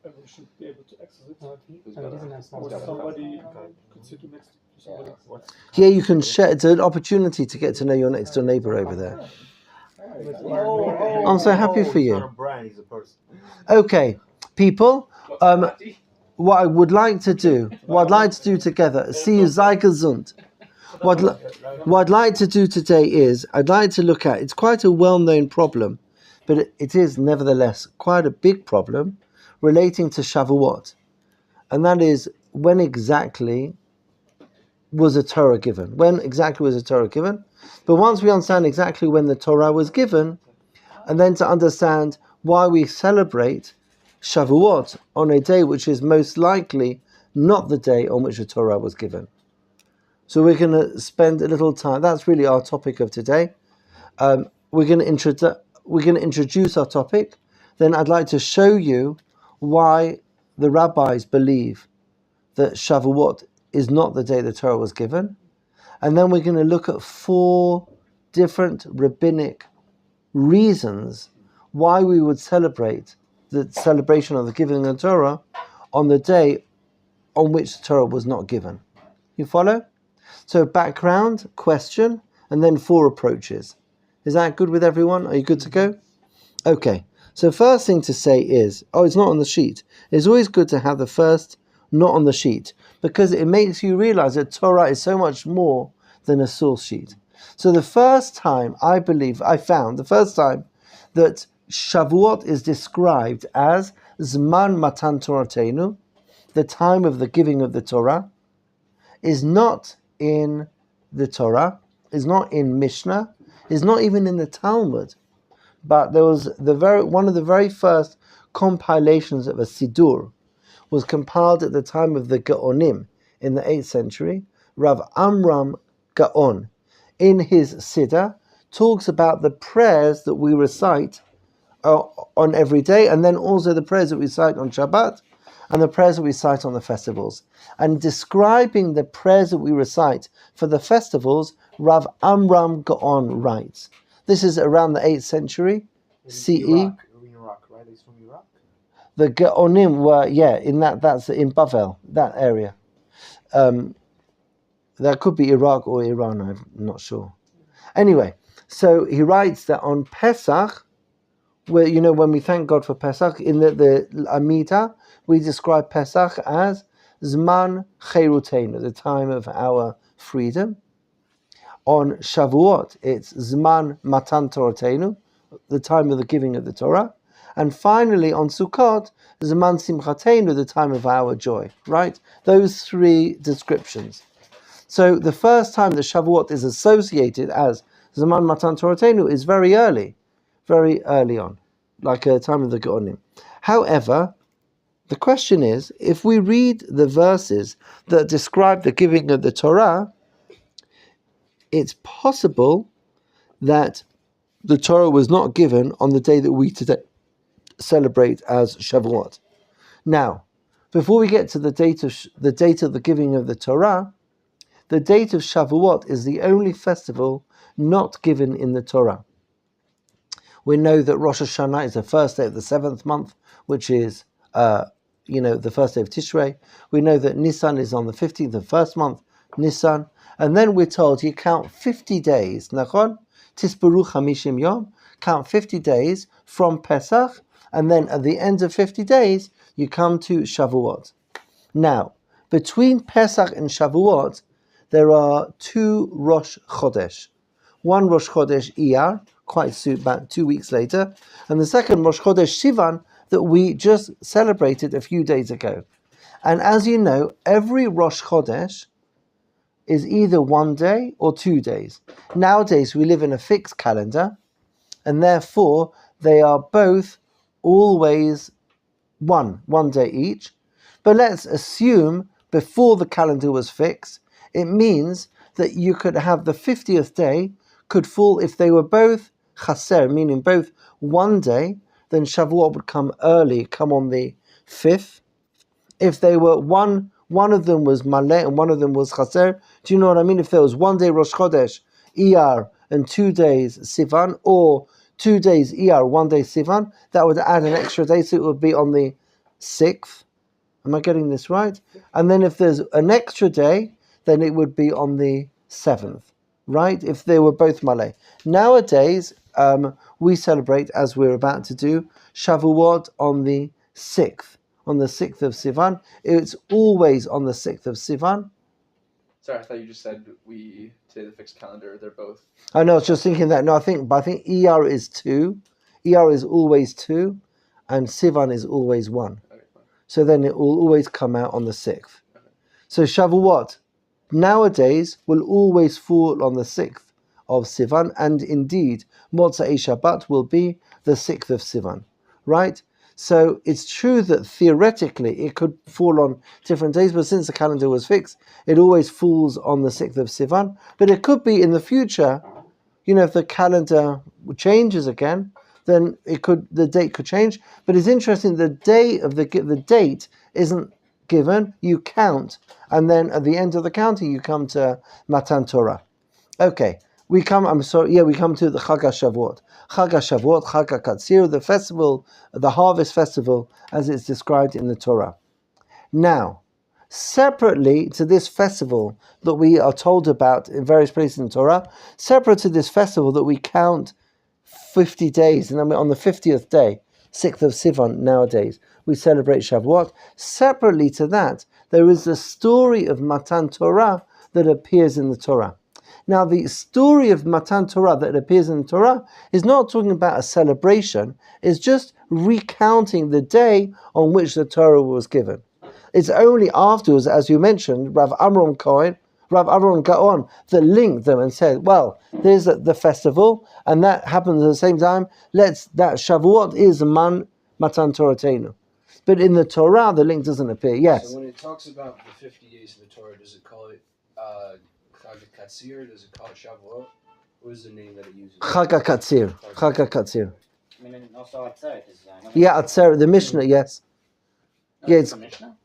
Everyone should be able to access it. Or somebody could sit next to somebody. Yeah, you can share. It's an opportunity to get to know your next door neighbor over there. I'm so happy for you. Okay, people. What I would like to do, together, see you sei gesund. What I'd like to do today is, I'd like to look at, it's quite a well-known problem, but it is nevertheless quite a big problem relating to Shavuot. And that is, when exactly was a Torah given? But once we understand exactly when the Torah was given, and then to understand why we celebrate Shavuot on a day which is most likely not the day on which the Torah was given. So we're going to spend a little time. That's really our topic of today. We're going to introduce our topic. Then I'd like to show you why the rabbis believe that Shavuot is not the day the Torah was given. And then we're going to look at 4 different rabbinic reasons why we would celebrate the celebration of the giving of the Torah on the day on which the Torah was not given. You follow? So background, question, and then 4 approaches. Is that good with everyone? Are you good to go? Okay. So first thing to say is, it's not on the sheet. It's always good to have the first not on the sheet, because it makes you realize that Torah is so much more than a source sheet. So the first time that Shavuot is described as Zman Matan Torahenu, the time of the giving of the Torah, is not in the Torah, is not in Mishnah, is not even in the Talmud. But there was one of the very first compilations of a Sidur was compiled at the time of the Gaonim in the 8th century. Rav Amram Gaon, in his Siddur, talks about the prayers that we recite on every day, and then also the prayers that we recite on Shabbat, and the prayers that we recite on the festivals. And describing the prayers that we recite for the festivals, Rav Amram Gaon writes. This is around the 8th century CE. In Iraq, right? He's from Iraq? The Gaonim were, that's in Bavel, that area. That could be Iraq or Iran, I'm not sure. Anyway, so he writes that on Pesach, where, when we thank God for Pesach, in the Amida, we describe Pesach as Zman Cherutenu, the time of our freedom. On Shavuot, it's Zman Matan Torahenu, the time of the giving of the Torah. And finally, on Sukkot, Zman Simchatenu, the time of our joy. Right? Those 3 descriptions. So the first time that Shavuot is associated as Zman Matan Torahenu is very early on, like a time of the Gaonim. However, the question is, if we read the verses that describe the giving of the Torah, it's possible that the Torah was not given on the day that we today celebrate as Shavuot. Now, before we get to the date of the giving of the Torah, the date of Shavuot is the only festival not given in the Torah. We know that Rosh Hashanah is the first day of the 7th month, which is the first day of Tishrei. We know that Nisan is on the 15th of the first month, Nisan. And then we're told you count 50 days, Nachon? Tisperu Chamishim Yom, count 50 days from Pesach, and then at the end of 50 days, you come to Shavuot. Now, between Pesach and Shavuot, there are 2 Rosh Chodesh. One Rosh Chodesh Iyar, quite soon, about 2 weeks later, and the second Rosh Chodesh Sivan that we just celebrated a few days ago. And as you know, every Rosh Chodesh is either 1 day or 2 days. Nowadays, we live in a fixed calendar, and therefore they are both always one day each. But let's assume before the calendar was fixed, it means that you could have the 50th day could fall, if they were both chaser, meaning both 1 day, then Shavuot would come on the 5th. If they were one of them was maleh and one of them was chaser, do you know what I mean? If there was 1 day Rosh Chodesh, Iyar, and 2 days Sivan, or 2 days Iyar, 1 day Sivan, that would add an extra day, so it would be on the 6th. Am I getting this right? And then if there's an extra day, then it would be on the 7th, right? If they were both Malay. Nowadays, we celebrate, as we're about to do, Shavuot on the 6th. On the 6th of Sivan. It's always on the 6th of Sivan. Sorry, I thought you just said today the fixed calendar, they're both... I know, I was just thinking that. No, I think ER is 2. ER is always 2, and Sivan is always 1. Okay, fine. So then it will always come out on the 6th. Okay. So Shavuot, nowadays, will always fall on the 6th of Sivan, and indeed, Motzei Shabbat will be the 6th of Sivan, right? So it's true that theoretically it could fall on different days, but since the calendar was fixed, it always falls on the 6th of Sivan. But it could be in the future, if the calendar changes again, then the date could change. But it's interesting, the date isn't given, you count, and then at the end of the counting you come to Matan Torah. Okay. We come to the Chag HaShavuot. Chag HaShavuot, Chag HaKatzir, the festival, the harvest festival, as it's described in the Torah. Now, separately to this festival that we are told about in various places in Torah, separate to this festival that we count 50 days, and then on the 50th day, 6th of Sivan nowadays, we celebrate Shavuot. Separately to that, there is the story of Matan Torah that appears in the Torah. Now, the story of Matan Torah that appears in the Torah is not talking about a celebration, it's just recounting the day on which the Torah was given. It's only afterwards, as you mentioned, Rav Avram Cohn, that linked them and said, well, there's the festival, and that happens at the same time. That Shavuot is Matan Torah Teinu. But in the Torah, the link doesn't appear. Yes? So when it talks about the 50 days of the Torah, does it call it Chag HaKatzir? Does it call it Shavuot? What is the name that it uses? Chag HaKatzir. Chag HaKatzir. I mean, also Atzeret is... Yeah, Atzeret, the Mishnah, yes. No, it's Mishnah?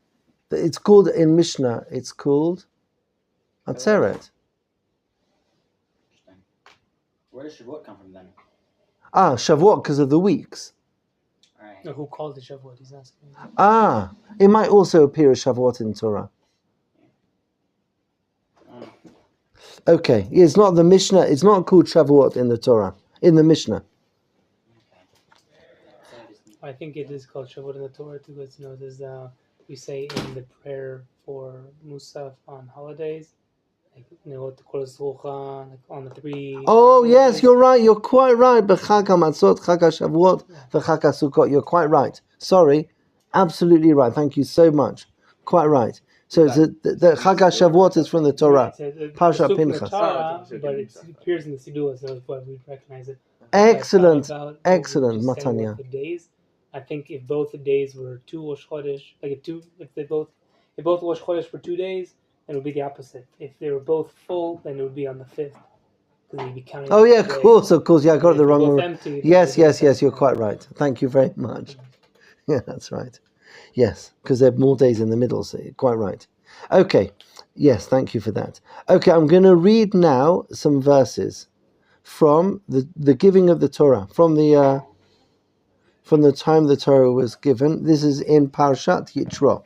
It's called, in Mishnah, it's called Atzeret. Interesting. Where does Shavuot come from then? Shavuot, because of the weeks. Right. No, who called it Shavuot? He's asking. It might also appear as Shavuot in Torah. Okay, it's not the Mishnah, it's not called Shavuot in the Torah, in the Mishnah. I think it is called Shavuot in the Torah too, because there's we say in the prayer for Musaf on holidays, like on the 3. Oh yes, you're right. You're quite right. B'Chag HaMatzot, Chag HaShavuot, v'Chag HaSukkot. You're quite right. Sorry, absolutely right. Thank you so much. Quite right. So the Chag HaShavuot is from the Torah. Parsha Pinchas. But it appears in the Siddur, so that's why we recognize it. Excellent, Matanya. Matanya. The days. I think if both the days were 2 Rosh Chodesh, if both Rosh Chodesh were 2 days, then it would be the opposite. If they were both full, then it would be on the 5th. Because you'd be counting. Oh yeah, of course. Yeah, I got it the wrong one. Empty, Yes. You're quite right. Thank you very much. Yeah, that's right. Yes, because there are more days in the middle. So you're quite right. Okay. Yes, thank you for that. Okay, I'm going to read now some verses from the giving of the Torah, from the time the Torah was given. This is in Parshat Yitro.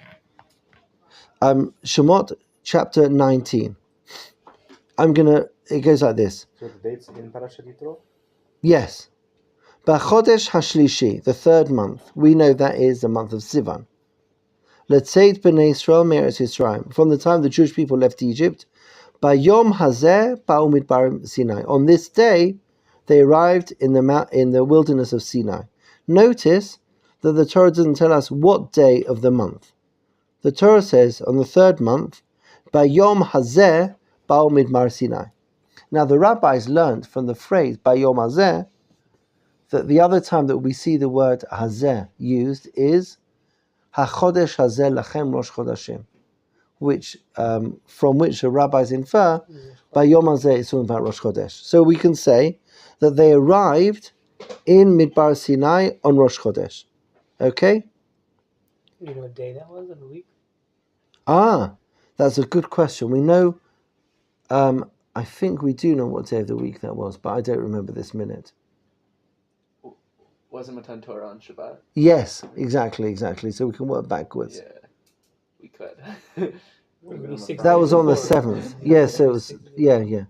Shemot chapter 19. It goes like this. So the dates in Parashat Yitro? Yes. B'chodesh hashlishi, the 3rd month. We know that is the month of Sivan. Letzeit b'nei Yisrael me'eretz Yisrael. From the time the Jewish people left Egypt, Bayom hazeh ba'u midbar Sinai. On this day, they arrived in the wilderness of Sinai. Notice that the Torah doesn't tell us what day of the month. The Torah says on the 3rd month, Bayom hazeh ba'u midbar Sinai. Now the rabbis learned from the phrase Bayom hazeh that the other time that we see the word hazeh used is HaChodesh hazeh lachem Rosh Chodashim, from which the rabbis infer Bayom hazeh is talking about Rosh Chodesh. So we can say that they arrived in Midbar Sinai on Rosh Chodesh. Okay? You know what day that was of the week? That's a good question. We know, I think we do know what day of the week that was, but I don't remember this minute. Wasn't Matan Torah on Shabbat? Yes, exactly. So we can work backwards. Yeah, we could. Would be 6 That days was on the before. 7th. Yes, so it was, yeah. If you're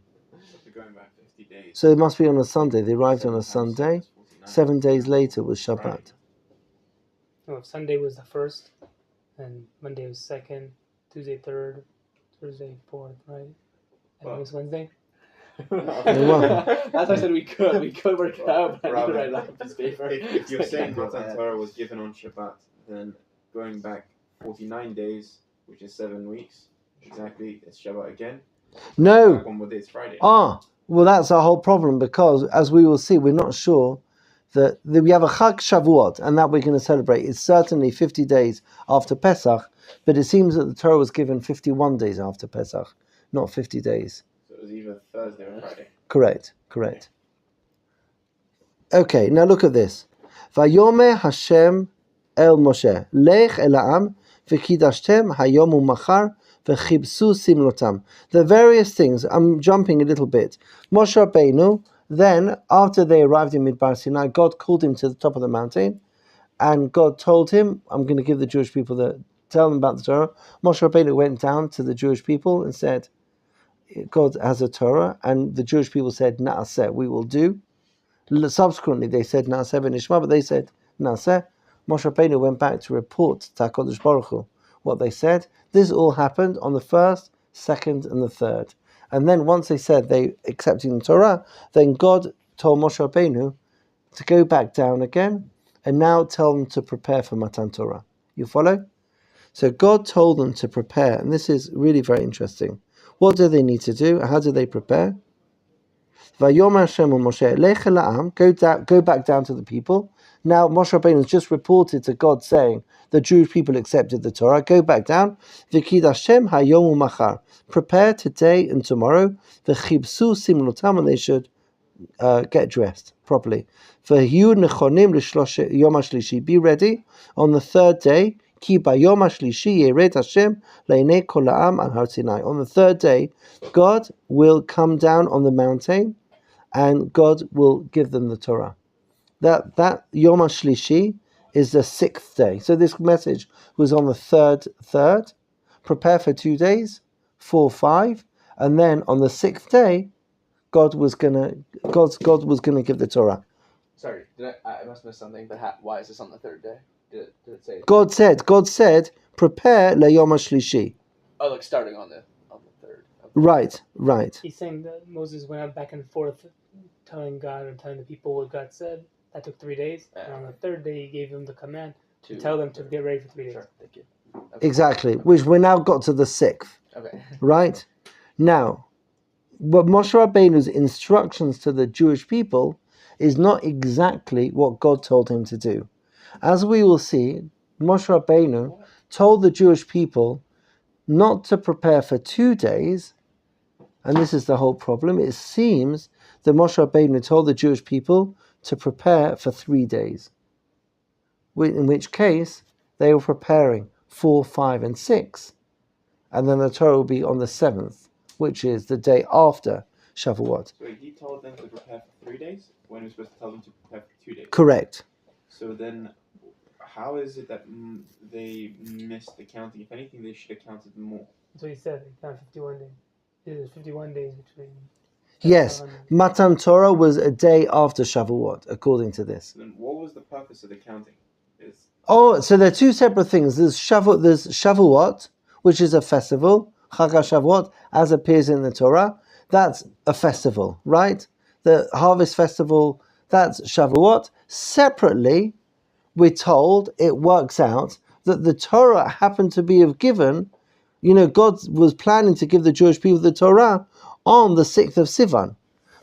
going back 50 days. So it must be on a Sunday. They arrived on a Sunday. 7 days later was Shabbat. No, if Sunday was the first, and Monday was second, Tuesday third, Thursday fourth, right? And Well- it was Wednesday. That's why I said we could work it out, but I Rather- didn't write it on a piece of paper. If you're saying It's Matan Torah was given on Shabbat, then going back 49 days, which is 7 weeks, exactly, it's Shabbat again. No. Back one more day, it's Friday. Well, that's our whole problem because, as we will see, we're not sure that we have a Chag Shavuot and that we're going to celebrate. It's certainly 50 days after Pesach, but it seems that the Torah was given 51 days after Pesach, not 50 days. So it was either Thursday or Friday. Correct. Okay, now look at this. Vayomer Hashem el Moshe, lech el ha'am v'kidashtem hayom u'machar v'chibsu simlotam. The various things, I'm jumping a little bit. Moshe Rabbeinu, then, after they arrived in Midbar Sinai, God called him to the top of the mountain, and God told him, I'm going to give the Jewish people tell them about the Torah. Moshe Rabbeinu went down to the Jewish people and said, God has a Torah, and the Jewish people said, Na'aseh, we will do. Subsequently, they said, Na'aseh v'nishma, but they said, Na'aseh. Moshe Rabbeinu went back to report to HaKadosh Baruch Hu what they said. This all happened on the first, second, and the third. And then once they said they accepting the Torah, then God told Moshe Rabbeinu to go back down again, and now tell them to prepare for Matan Torah. You follow? So God told them to prepare, and this is really very interesting. What do they need to do? How do they prepare? Vayomer Hashem Moshe, lech el ha'am, go back down to the people. Now Moshe Rabbeinu has just reported to God saying the Jewish people accepted the Torah. Go back down. V'kidashtem hayom u'machar. Prepare today and tomorrow. V'chibsu simlotam, and they should get dressed properly. V'hiyu nechonim l'shlosh yom hashlishi. Be ready on the third day. Ki bayom hashlishi yered Hashem le'nei kol ha'am al har Sinai. On the third day, God will come down on the mountain, and God will give them the Torah. That Yom HaShlishi is the 6th day. So this message was on the third. Prepare for 2 days, 4, 5, and then on the 6th day, God was gonna give the Torah. Sorry, I must miss something. But why is this on the third day? Did it say? God said, prepare le Yom HaShlishi. Oh, like starting on the third. Okay. Right. He's saying that Moses went out back and forth, telling God and telling the people what God said. That took 3 days. And on the third day, he gave them the command to tell them to get ready for 3 days. Sure, thank you. Okay. Exactly. Which we now got to the 6th. Okay. Right? Now, but Moshe Rabbeinu's instructions to the Jewish people is not exactly what God told him to do. As we will see, Moshe Rabbeinu told the Jewish people not to prepare for 2 days, and this is the whole problem. It seems that Moshe Rabbeinu told the Jewish people to prepare for 3 days, in which case they were preparing 4, 5, and 6, and then the Torah will be on the 7th, which is the day after Shavuot. So he told them to prepare for 3 days when he was supposed to tell them to prepare for 2 days. Correct. So then, how is it that they missed the counting? If anything, they should have counted more. That's what he said. He counted 51 days. There's 51 days between. Yes, Matan Torah was a day after Shavuot, according to this. So then, what was the purpose of the counting? So there are 2 separate things. There's Shavuot, which is a festival, Chag HaShavuot, as appears in the Torah. That's a festival, right? The harvest festival, that's Shavuot. Separately, we're told, it works out that the Torah happened to be given, God was planning to give the Jewish people the Torah on the 6th of Sivan.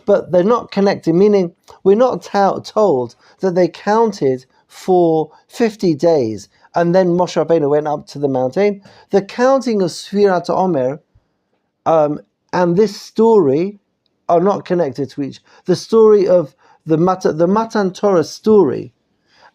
But they're not connected, meaning we're not told that they counted for 50 days and then Moshe Rabbeinu went up to the mountain. The counting of Sfirat Omer and this story are not connected to each. The story of the Matan Torah story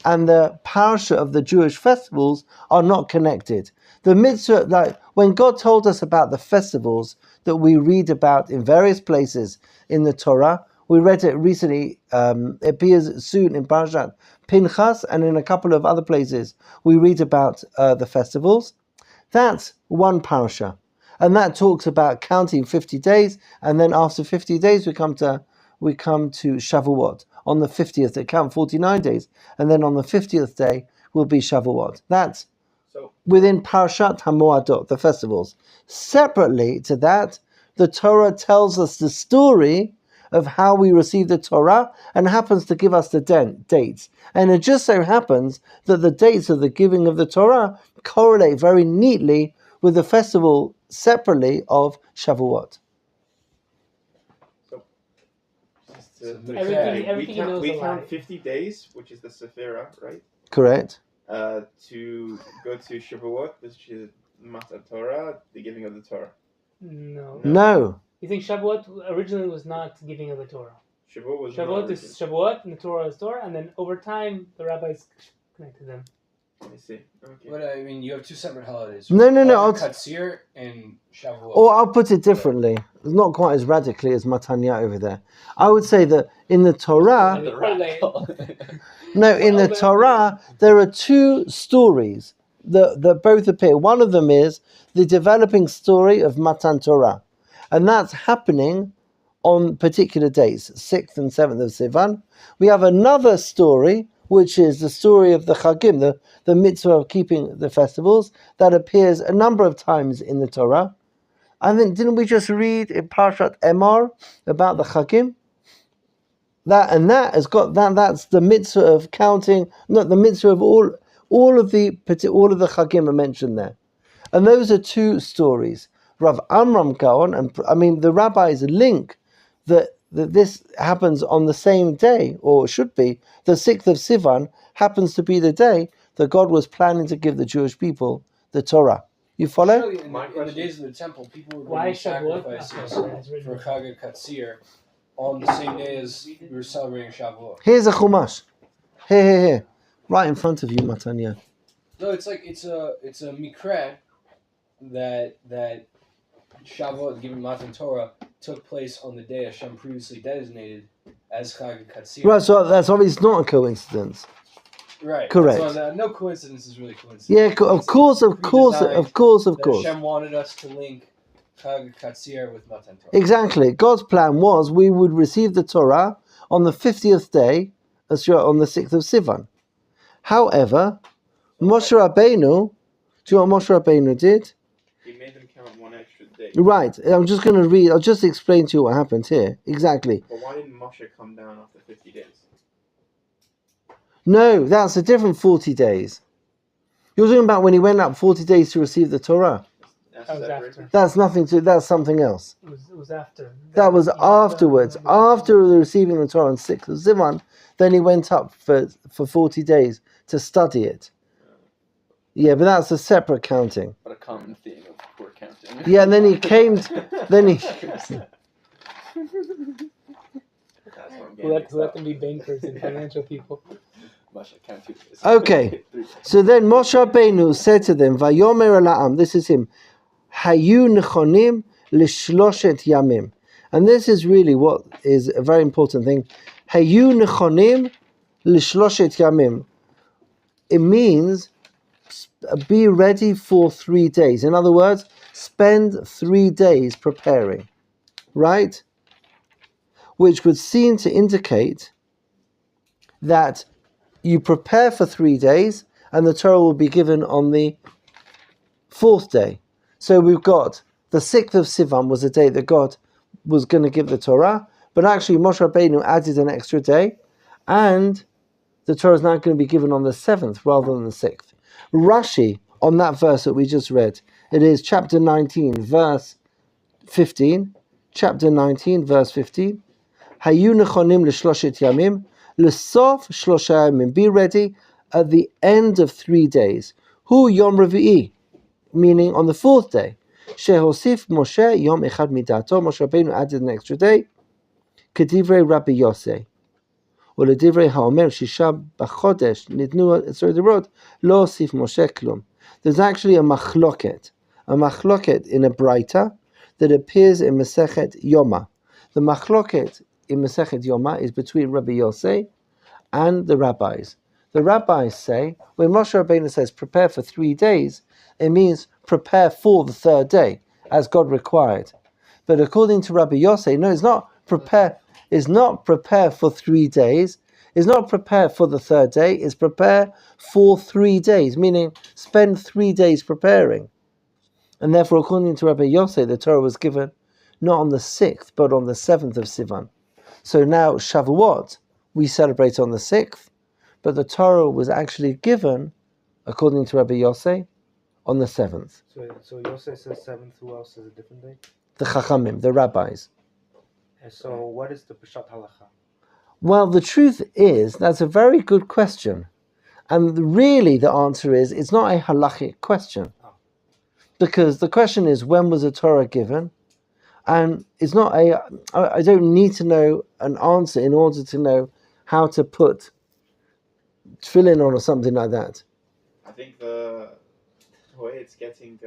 and the parasha of the Jewish festivals are not connected. The mitzvah, like when God told us about the festivals that we read about in various places in the Torah, We read it recently. It appears soon in Parashat Pinchas, and in a couple of other places we read about the festivals. That's one parasha, and that talks about counting 50 days, and then after 50 days we come to Shavuot. On the 50th, they count 49 days, and then on the 50th day will be Shavuot. That's So within Parashat HaMoadot, the festivals. Separately to that, the Torah tells us the story of how we receive the Torah and happens to give us the dates. And it just so happens that the dates of the giving of the Torah correlate very neatly with the festival separately of Shavuot. So, just So to everything he knows we a count lie. 50 days, which is the Sephira, right? Correct? To go to Shavuot, which is Matan Torah, the giving of the Torah. No. No. You think Shavuot originally was not giving of the Torah? Shavuot was not Shavuot is Shavuot, and the Torah is Torah, and then over time the rabbis connected them. I see. Okay. But I mean, you have two separate holidays. No. Katsir and Shavuot. Or I'll put it differently. It's not quite as radically as Matanya over there. I would say that in the Torah, in the Torah, there are two stories that both appear. One of them is the developing story of Matan Torah, and that's happening on particular days, 6th and 7th of Sivan. We have another story, which is the story of the Chagim, the mitzvah of keeping the festivals, that appears a number of times in the Torah. I think, didn't we just read in Parashat Emor about the Chagim? That has got that. That's the mitzvah of counting. Not the mitzvah of all of the Chagim are mentioned there, and those are two stories. Rav Amram Cohn, and I mean the rabbis link that this happens on the same day, or should be the 6th of Sivan happens to be the day that God was planning to give the Jewish people the Torah. You follow? Surely in the days of the temple, people would Why bring sacrifices Shavuot? for Chag Katsir on the same day as we were celebrating Shavuot. Here's a chumash. Here, right in front of you, Matanya. No, it's like it's a mikra that Shavuot, given Matan Torah, took place on the day Hashem previously designated as Chag Katsir. Right, so that's obviously not a coincidence. Right. Correct. So no coincidence is really coincidence. Yeah, of course. That Hashem wanted us to link Chag Katsir with Matan Torah. Exactly. God's plan was we would receive the Torah on the 50th day, on the 6th of Sivan. However, Moshe Rabbeinu, do you know what Moshe Rabbeinu did? He made them count one extra day. Right. I'm just going to read. I'll just explain to you what happened here. Exactly. But why didn't Moshe come down after 50 days? No, that's a different 40 days. You're talking about when he went up 40 days to receive the Torah. That's That was separate. after. That's something else. It was after. That was afterwards. After receiving the Torah on 6th of Zivan, then he went up for 40 days to study it. Yeah, but that's a separate counting. But a common theme of poor counting. Yeah, and then he came, then he... Let them be bankers and financial people. Moshe, count 2 days. Okay, so then Moshe Rabbeinu said to them, Vayomer Ela'am, this is him, Hayu nechonim lishloshet yamim. And this is really what is a very important thing. Hayu nechonim lishloshet yamim. It means be ready for 3 days. In other words, spend 3 days preparing, right? Which would seem to indicate that you prepare for 3 days and the Torah will be given on the 4th day. So we've got the 6th of Sivan was the day that God was going to give the Torah, but actually Moshe Rabbeinu added an extra day, and the Torah is now going to be given on the 7th rather than the 6th. Rashi, on that verse that we just read, it is chapter 19, verse 15. Chapter 19, verse 15. Hayu nechonim l'shloshet yamim, l'sof shlosha yamim. Be ready at the end of 3 days. Hu yom revi'i, meaning on the 4th day. Shehosif Moshe yom echad midato. Moshe Rabbeinu added an extra day. Kedivrei Rabbi Yosei. ולדברי האומר שישה בחודש ניתנו דברות, לא הוסיף משה כלום. There's actually a machloket in a braita that appears in Masechet Yoma. The machloket in Masechet Yoma is between Rabbi Yossi and the rabbis. The rabbis say, when Moshe Rabbeinu says prepare for 3 days, it means prepare for the third day, as God required. But according to Rabbi Yossi, no, it's not prepare for 3 days, it's not prepare for the third day, it's prepare for 3 days, meaning spend 3 days preparing. And therefore, according to Rabbi Yossi, the Torah was given not on the 6th, but on the 7th of Sivan. So now Shavuot, we celebrate on the 6th, but the Torah was actually given, according to Rabbi Yossi, on the 7th. So Yosef says 7th, who else says a different day? The Chachamim, the rabbis. And so what is the Peshat Halacha? Well, the truth is, that's a very good question. And really the answer is, it's not a halachic question. Because the question is, when was the Torah given? And it's not I don't need to know an answer in order to know how to put tefillin on or something like that. I think the way it's getting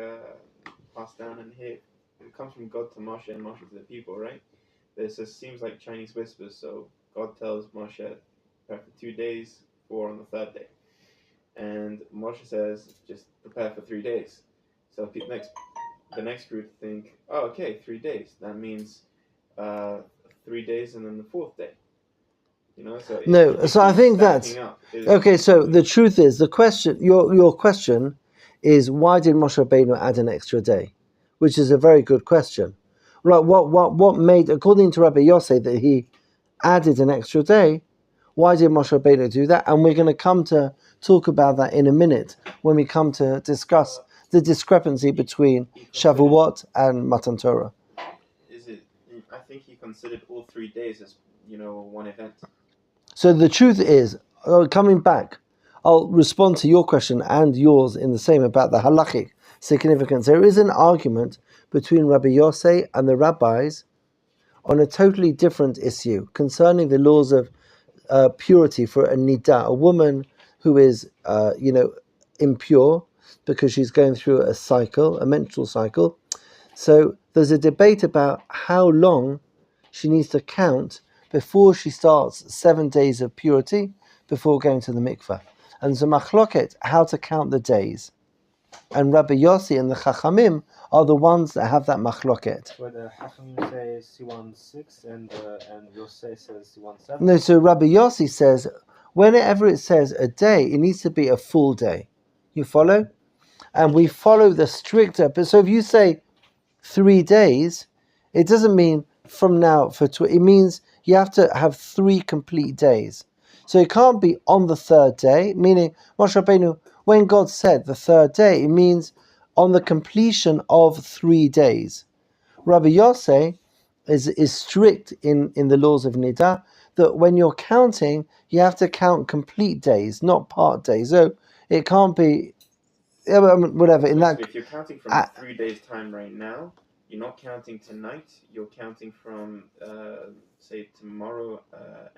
passed down in here, it comes from God to Moshe and Moshe to the people, right? This just seems like Chinese whispers. So God tells Moshe, prepare for 2 days, 4 on the third day. And Moshe says, just prepare for 3 days. So the next group think, oh, okay, 3 days. That means 3 days and then the 4th day. You know, so I think that's okay. So the truth is, the question, your question is, why did Moshe Rabbeinu add an extra day? Which is a very good question. Right? What made, according to Rabbi Yossi, that he added an extra day? Why did Moshe Rabbeinu do that? And we're going to come to talk about that in a minute when we come to discuss the discrepancy between Shavuot and Matan Torah. I think he considered all 3 days as, one event. So the truth is, coming back, I'll respond to your question and yours in the same about the halachic significance. There is an argument between Rabbi Yossi and the rabbis on a totally different issue concerning the laws of purity for a nida, a woman who is, impure because she's going through a menstrual cycle. So there's a debate about how long she needs to count before she starts 7 days of purity before going to the mikveh. And so machloket, how to count the days. And Rabbi Yossi and the Chachamim are the ones that have that machloket. Where the Chachamim say Siwan 6 and Yosef says Siwan 7? No, so Rabbi Yossi says, whenever it says a day, it needs to be a full day. You follow? And we follow the stricter. So if you say 3 days, it doesn't mean from now it means you have to have 3 complete days. So it can't be on the third day, meaning Moshe Rabbeinu, when God said the third day, it means on the completion of 3 days. Rabbi Yossi is strict in the laws of Nida, that when you're counting, you have to count complete days, not part days. So it can't be whatever. If you're counting from 3 days' time right now, you're not counting tonight. You're counting from say tomorrow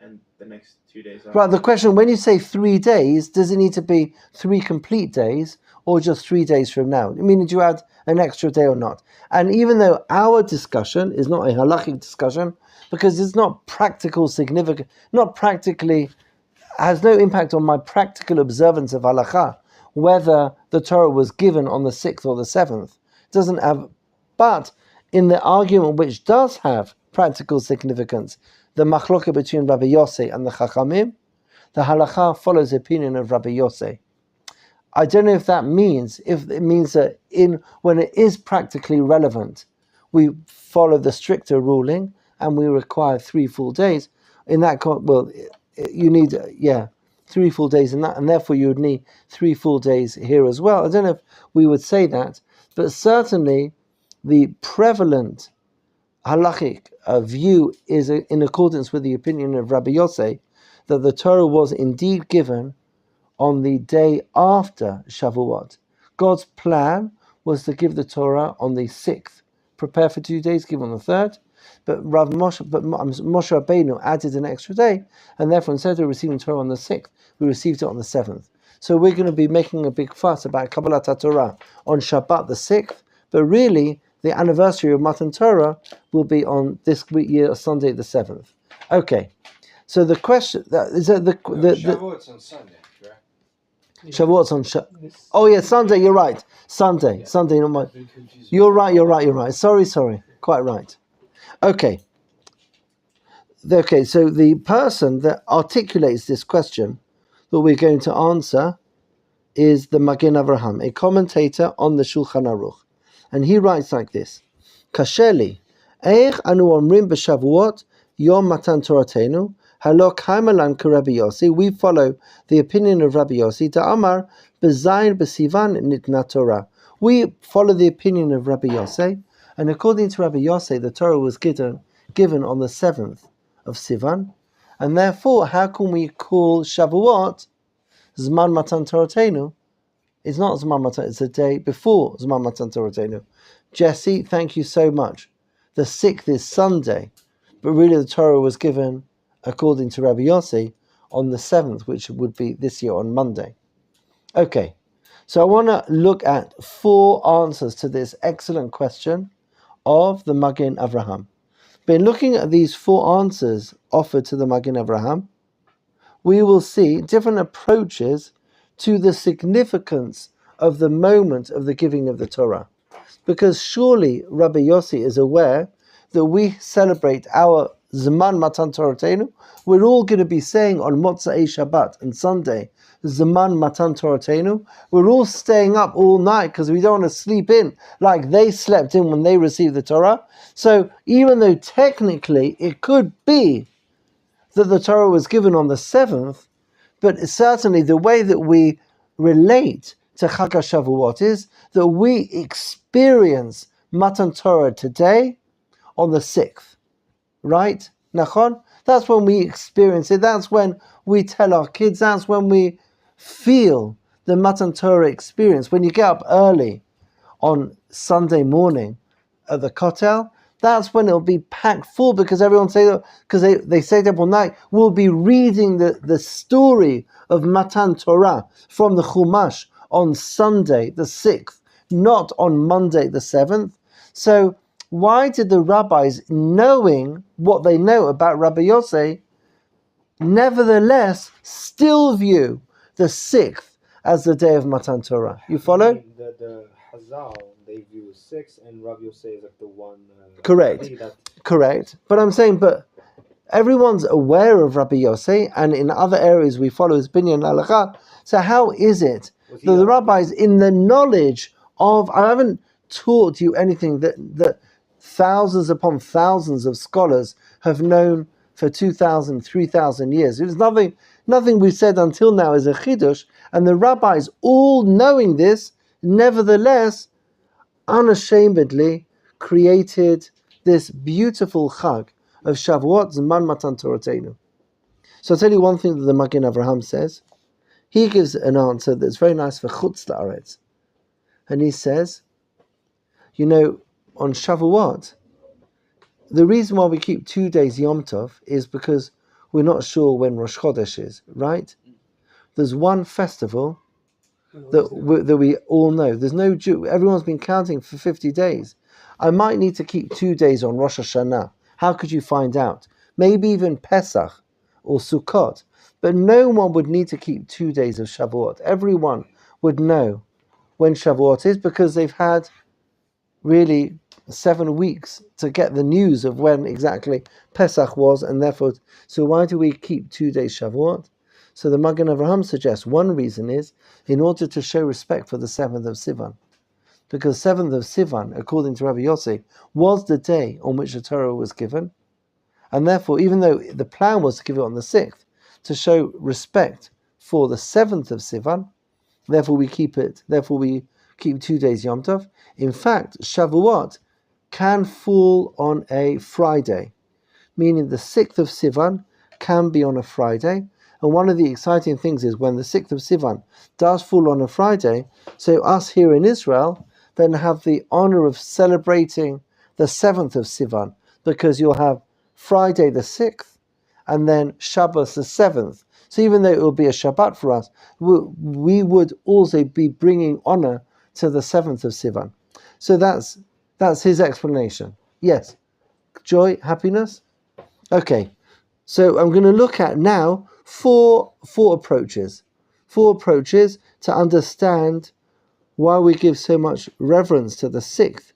and the next 2 days. After. Right. The question: when you say 3 days, does it need to be 3 complete days or just 3 days from now? I mean, did you add an extra day or not? And even though our discussion is not a halachic discussion because it's not practical significant, not practically has no impact on my practical observance of halakha, whether the Torah was given on the 6th or the 7th, doesn't have. But in the argument which does have practical significance, the machloka between Rabbi Yossi and the Chachamim, the halakha follows the opinion of Rabbi Yossi. I don't know if it means that when it is practically relevant, we follow the stricter ruling and we require 3 full days. In that, you need 3 full days in that, and therefore you would need 3 full days here as well. I don't know if we would say that, but certainly the prevalent halachic view is in accordance with the opinion of Rabbi Yossi that the Torah was indeed given on the day after Shavuot. God's plan was to give the Torah on the 6th, prepare for 2 days, give on the 3rd, but Moshe Rabbeinu added an extra day, and therefore instead of receiving Torah on the 6th, we received it on the 7th. So we're going to be making a big fuss about Kabbalat HaTorah on Shabbat the 6th, but really the anniversary of Matan Torah will be on this year, Sunday the 7th. Okay. So the question is that the Shavuot's on Sunday, correct? Shavuot's on This, Oh yeah, Sunday. You're right. Sunday. Sunday. Not my. Been confusing. You're right. You're right. You're right. Sorry. Quite right. Okay. Okay. So the person that articulates this question that we're going to answer is the Magen Avraham, a commentator on the Shulchan Aruch, and he writes like this: Kasheli, Eich anu omrim b'Shavuot Yom Matan Toratenu. Halo kaimalan Rabbi Yossi. We follow the opinion of Rabbi Yossi. Ta'amar b'Zayin b'Sivan nitna Torah. We follow the opinion of Rabbi Yossi, and according to Rabbi Yossi, the Torah was given on the 7th of Sivan, and therefore, how can we call Shavuot Zman Matan Toratenu? It's not Zman Matan; it's the day before Zman Matan Toratenu. Jesse, thank you so much. The 6th is Sunday, but really the Torah was given, according to Rabbi Yossi, on the 7th, which would be this year on Monday. Okay, so I want to look at 4 answers to this excellent question of the Magen Avraham. Been looking at these 4 answers offered to the Magen Avraham, we will see different approaches to the significance of the moment of the giving of the Torah. Because surely Rabbi Yossi is aware that we celebrate our Zman Matan Toratenu. We're all going to be saying on Motzei Shabbat and Sunday, Zman Matan Toratenu. We're all staying up all night because we don't want to sleep in like they slept in when they received the Torah. So even though technically it could be that the Torah was given on the 7th, but certainly the way that we relate to Chag HaShavuot is that we experience Matan Torah today on the 6th, right? Nachon? That's when we experience it. That's when we tell our kids. That's when we feel the Matan Torah experience. When you get up early on Sunday morning at the Kotel, that's when it'll be packed full because everyone because they stayed up all night. We'll be reading the story of Matan Torah from the Chumash on Sunday the 6th, not on Monday the 7th. So why did the rabbis, knowing what they know about Rabbi Yossi, nevertheless still view the 6th as the day of Matan Torah? You follow? The Hazal, they view 6, and Rabbi Yossi is like the one. Correct. Correct. But I'm saying, but everyone's aware of Rabbi Yossi, and in other areas we follow his binyan halakha. So how is it that the rabbis, in the knowledge of, I haven't taught you anything that thousands upon thousands of scholars have known for 2,000, 3,000 years. It was nothing we've said until now is a chidush, and the rabbis, all knowing this, nevertheless, unashamedly created this beautiful chag of Shavuot Zman Matan Toratenu. So I'll tell you one thing that the Magen Avraham says. He gives an answer that's very nice for Chutz La'aretz. And he says, on Shavuot, the reason why we keep 2 days Yom Tov is because we're not sure when Rosh Chodesh is, right? There's one festival that we all know. There's no Jew. Everyone's been counting for 50 days. I might need to keep 2 days on Rosh Hashanah. How could you find out? Maybe even Pesach or Sukkot. But no one would need to keep 2 days of Shavuot. Everyone would know when Shavuot is because they've had really 7 weeks to get the news of when exactly Pesach was, and therefore, so why do we keep 2 days Shavuot? So the Magen Avraham suggests one reason is in order to show respect for the 7th of Sivan. Because 7th of Sivan, according to Rabbi Yossi, was the day on which the Torah was given. And therefore, even though the plan was to give it on the 6th, to show respect for the 7th of Sivan, therefore we keep 2 days Yom Tov. In fact, Shavuot can fall on a Friday, meaning the 6th of Sivan can be on a Friday. And one of the exciting things is when the 6th of Sivan does fall on a Friday, so us here in Israel then have the honor of celebrating the 7th of Sivan, because you'll have Friday the 6th and then Shabbos the 7th. So even though it will be a Shabbat for us, we would also be bringing honor to the 7th of Sivan. So that's his explanation. Yes. Joy, happiness? Okay. So I'm going to look at now four approaches to understand why we give so much reverence to the sixth,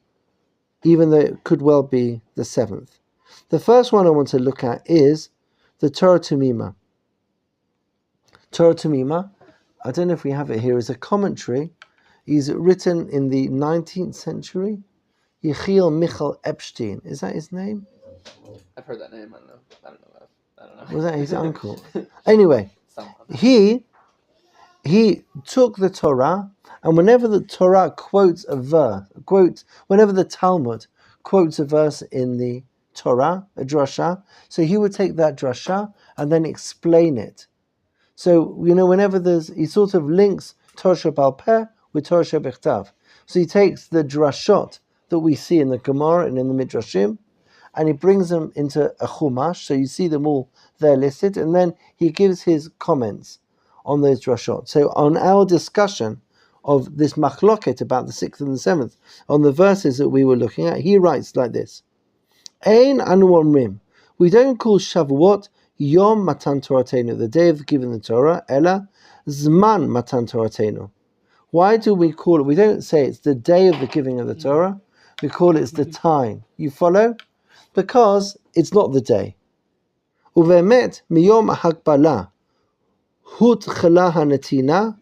even though it could well be the seventh. The first one I want to look at is the Torah Tamima. Torah Tamima, I don't know if we have it here, is a commentary. He's written in the 19th century. Yechiel Michal Epstein. Is that his name? I've heard that name. I don't know. Was that his uncle? Anyway, he took the Torah, and whenever the Torah quotes a verse, whenever the Talmud quotes a verse in the Torah, a drasha, so he would take that drasha and then explain it. So, whenever he sort of links Torah Sheba'al Peh with Torah Shebechtav. So he takes the drashot that we see in the Gemara and in the Midrashim, and he brings them into a Chumash, so you see them all there listed, and then he gives his comments on those drashot. So on our discussion of this machloket about the sixth and the seventh, on the verses that we were looking at, he writes like this: Ein anu omrim, we don't call Shavuot Yom Matan Toratenu, the day of giving the Torah, Ella Zman Matan Toratenu. Why do we call it? We don't say it's the day of the giving of the Torah. We call it the time. You follow? Because it's not the day. Uvemet miyom hakbala hutchela hanetina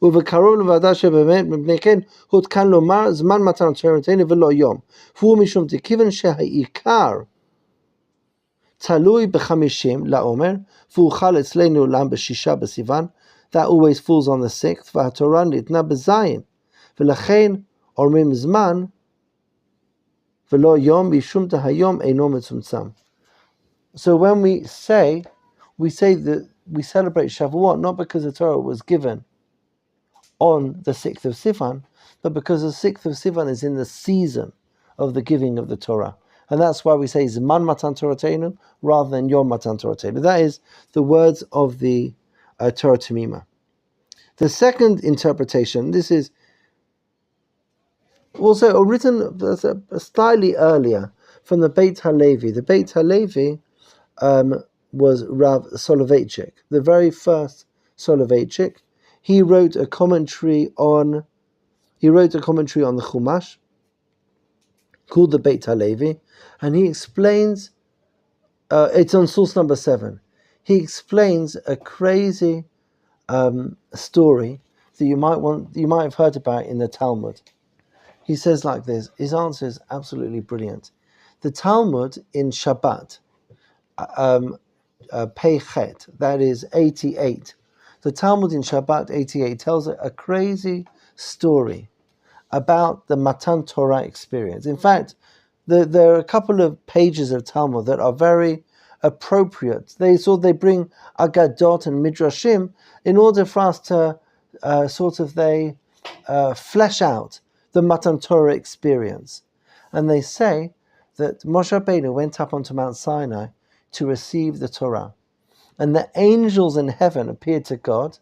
uvekarov levada shebemet mipnei ken hutkan lomar zman matan toratenu velo yom v'hu mishum dekiven sheha'ikar talui b'chamishim la'omer v'hu chal etzleinu lam b'shisha b'sivan. That always falls on the sixth. V'hatorah nitna b'zayin v'lachein omrim zman v'lo yom b'shum tahayom eino mitzumtzam. So when we say that we celebrate Shavuot not because the Torah was given on the 6th of Sivan, but because the 6th of Sivan is in the season of the giving of the Torah. And that's why we say Zman Matan Toratenu rather than Yom Matan Toratenu. That is the words of the Torah Tamima. The second interpretation, this is also written slightly earlier from the Beit HaLevi. The Beit HaLevi was Rav Soloveitchik, the very first Soloveitchik. He wrote a commentary on the Chumash called the Beit HaLevi, and he explains. It's on source number 7. He explains a crazy story that you might have heard about in the Talmud. He says like this. His answer is absolutely brilliant. The Talmud in Shabbat, Peichet, that is 88. The Talmud in Shabbat 88 tells a crazy story about the Matan Torah experience. In fact, there are a couple of pages of Talmud that are very appropriate. They bring Agadot and Midrashim in order for us to flesh out the Matan Torah experience. And they say that Moshe Rabbeinu went up onto Mount Sinai to receive the Torah. And the angels in heaven appeared to God,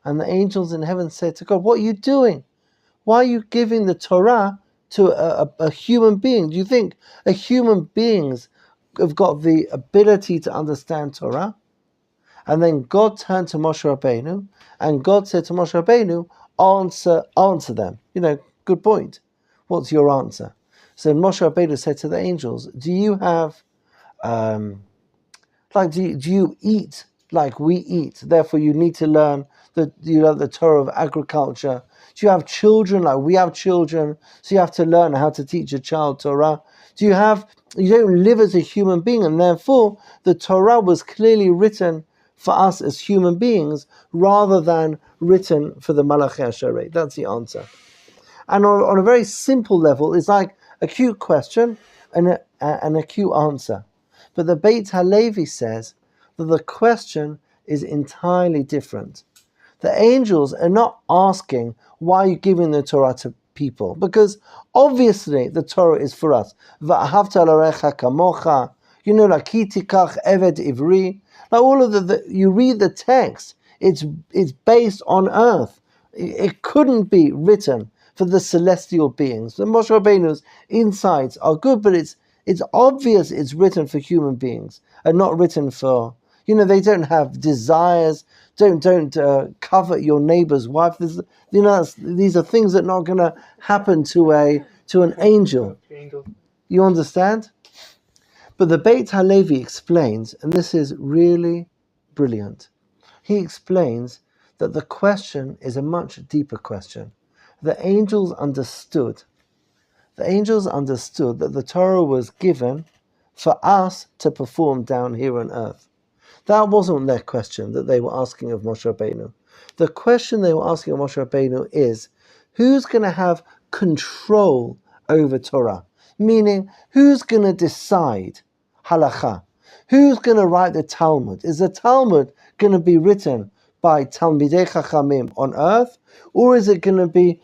and the angels in heaven said to God, "What are you doing? Why are you giving the Torah to a human being? Do you think a human beings have got the ability to understand Torah?" And then God turned to Moshe Rabbeinu, and God said to Moshe Rabbeinu, answer them. Good point. What's your answer? So Moshe Rabbeinu said to the angels, "Do you have, do you eat like we eat? Therefore, you need to learn the Torah of agriculture. Do you have children like we have children? So you have to learn how to teach a child Torah. You don't live as a human being, and therefore the Torah was clearly written for us as human beings rather than written for the Malachei Asherei." That's the answer. And on a very simple level, it's like a cute question and a cute answer. But the Beit HaLevi says that the question is entirely different. The angels are not asking, why are you giving the Torah to people? Because obviously the Torah is for us. V'ahavta l'orecha kamocha. Like ki tikach eved ivri. Like all of you read the text, it's based on earth. It couldn't be written for the celestial beings. The Moshe Rabbeinu's insights are good, but It's obvious it's written for human beings and not written for, they don't have desires. Don't covet your neighbor's wife. These are things that are not going to happen to an angel. You understand? But the Beit HaLevi explains, and this is really brilliant. He explains that the question is a much deeper question. The angels understood that the Torah was given for us to perform down here on earth. That wasn't their question that they were asking of Moshe Rabbeinu. The question they were asking of Moshe Rabbeinu is, who's going to have control over Torah? Meaning, who's going to decide halacha? Who's going to write the Talmud? Is the Talmud going to be written by Talmidei Chachamim on earth, or is it going to be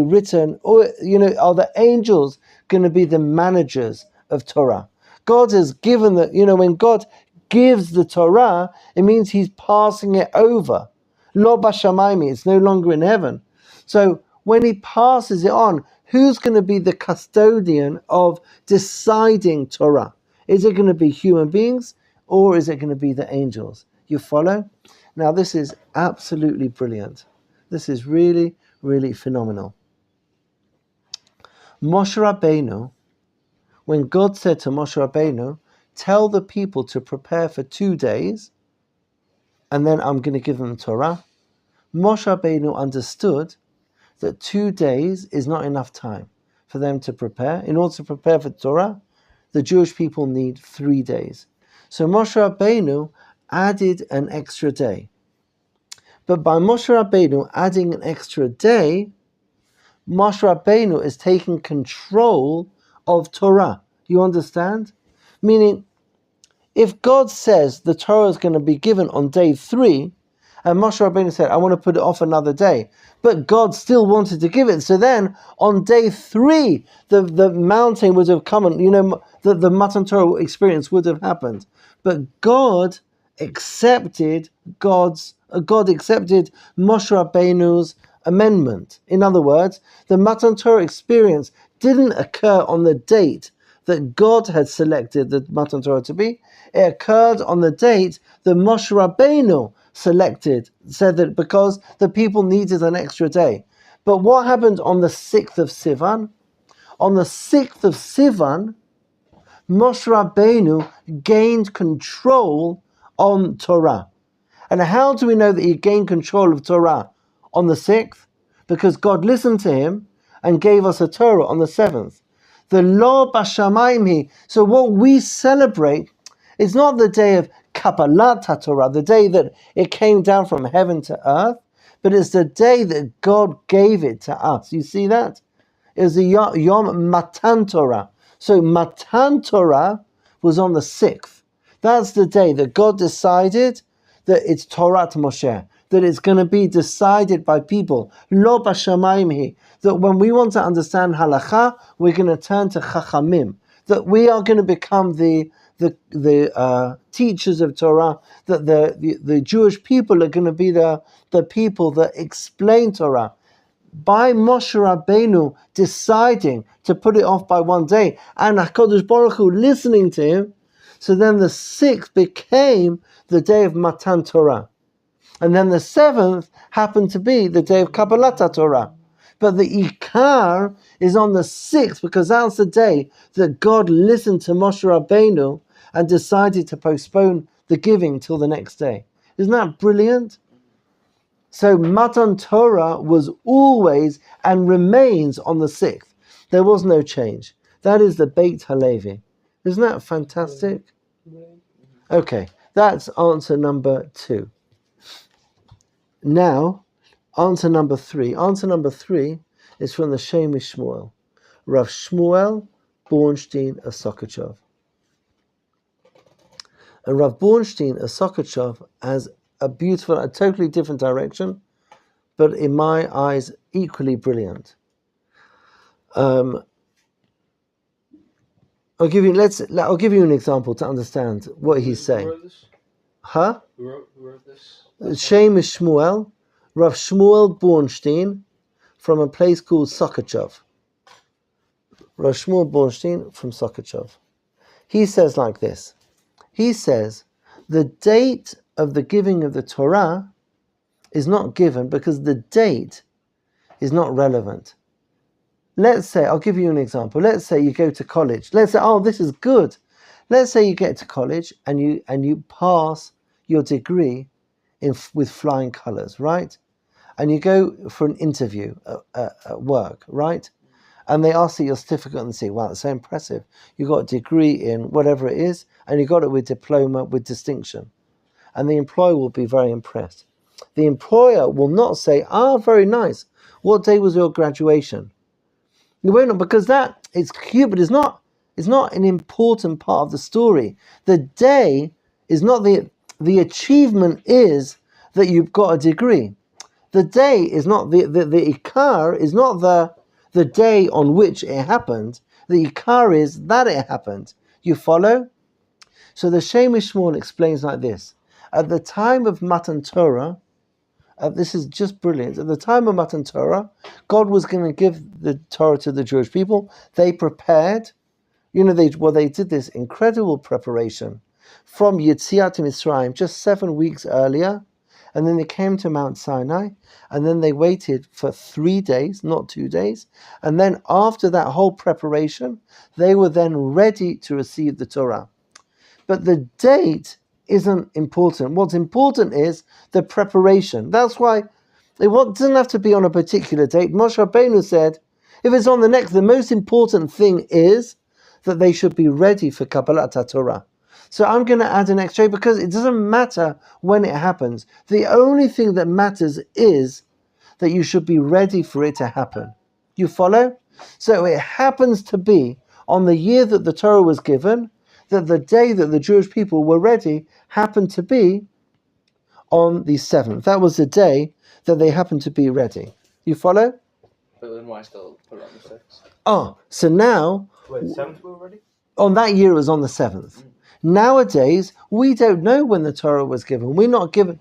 written, or are the angels going to be the managers of Torah? God has given when God gives the Torah, it means He's passing it over. Lo bashamayim, it's no longer in heaven. So when He passes it on, who's going to be the custodian of deciding Torah? Is it going to be human beings, or is it going to be the angels? You follow? Now this is absolutely brilliant. This is really, really phenomenal. Moshe Rabbeinu, when God said to Moshe Rabbeinu, tell the people to prepare for 2 days, and then I'm going to give them the Torah, Moshe Rabbeinu understood that 2 days is not enough time for them to prepare. In order to prepare for Torah, the Jewish people need 3 days. So Moshe Rabbeinu added an extra day. But by Moshe Rabbeinu adding an extra day, Moshe Rabbeinu is taking control of Torah. You understand? Meaning, if God says the Torah is going to be given on day 3, and Moshe Rabbeinu said, I want to put it off another day, but God still wanted to give it. So then, on day 3, the mountain would have come, and the Matan Torah experience would have happened. But God accepted Moshe Rabbeinu's amendment. In other words, the Matan Torah experience didn't occur on the date that God had selected the Matan Torah to be. It occurred on the date that Moshe Rabbeinu said that because the people needed an extra day. But what happened on the 6th of Sivan? On the 6th of Sivan, Moshe Rabbeinu gained control on Torah. And how do we know that he gained control of Torah on the 6th? Because God listened to him and gave us a Torah on the 7th. The Lo Bashamayim. So what we celebrate is not the day of Kabbalat HaTorah, the day that it came down from heaven to earth, but it's the day that God gave it to us. You see that? It was the Yom Matan Torah. So Matan Torah was on the 6th. That's the day that God decided that it's Torah to Moshe, that it's going to be decided by people. Lo bashamayim, that when we want to understand halacha, we're going to turn to chachamim, that we are going to become the teachers of Torah, that the Jewish people are going to be the people that explain Torah. By Moshe Rabbeinu deciding to put it off by 1 day, and HaKadosh Baruch Hu listening to him, so then the 6th became the day of Matan Torah. And then the 7th happened to be the day of Kabbalat HaTorah. But the Ikar is on the 6th because that's the day that God listened to Moshe Rabbeinu and decided to postpone the giving till the next day. Isn't that brilliant? So Matan Torah was always and remains on the 6th. There was no change. That is the Beit HaLevi. Isn't that fantastic? Okay, that's answer number 2. Now, answer number 3. Answer number 3 is from the Shem Shmuel. Rav Shmuel Bornstein of Sokotchov. And Rav Bornstein of Sokotchov has a totally different direction, but in my eyes, equally brilliant. I'll give you an example to understand what he's saying. Who wrote this? Huh? Who wrote this? Shem Shmuel, Rav Shmuel Bornstein, from a place called Sokotchov. Rosh Shmuel Bornstein from Sokachov. He says like this. He says, the date of the giving of the Torah is not given because the date is not relevant. Let's say, I'll give you an example. Let's say you go to college. Let's say, oh, this is good. Let's say you get to college and you pass your degree with flying colours, right? And you go for an interview at work, right? And they ask you your certificate and say, wow, that's so impressive. You got a degree in whatever it is, and you got it with diploma, with distinction. And the employer will be very impressed. The employer will not say, very nice. What day was your graduation? You won't know, because that is cute, but it's not an important part of the story. The day is not the achievement is that you've got a degree. The day is not the ikar is not the day on which it happened. The ikar is that it happened. You follow? So the Shem Shmuel explains like this. At the time of Matan Torah, this is just brilliant. At the time of Matan Torah, God was going to give the Torah to the Jewish people. They prepared. They did this incredible preparation from Yetziat to Mitzrayim just 7 weeks earlier. And then they came to Mount Sinai, and then they waited for 3 days, not 2 days. And then after that whole preparation, they were then ready to receive the Torah. But the date isn't important. What's important is the preparation. That's why it doesn't have to be on a particular date. Moshe Rabbeinu said, if it's on the most important thing is that they should be ready for Kabbalat HaTorah. So I'm going to add an extra because it doesn't matter when it happens. The only thing that matters is that you should be ready for it to happen. You follow? So it happens to be on the year that the Torah was given, that the day that the Jewish people were ready happened to be on the 7th. That was the day that they happened to be ready. You follow? But then why still put it on the 6th? So now... Wait, 7th we were ready? On that year it was on the 7th. Nowadays, we don't know when the Torah was given. We're not given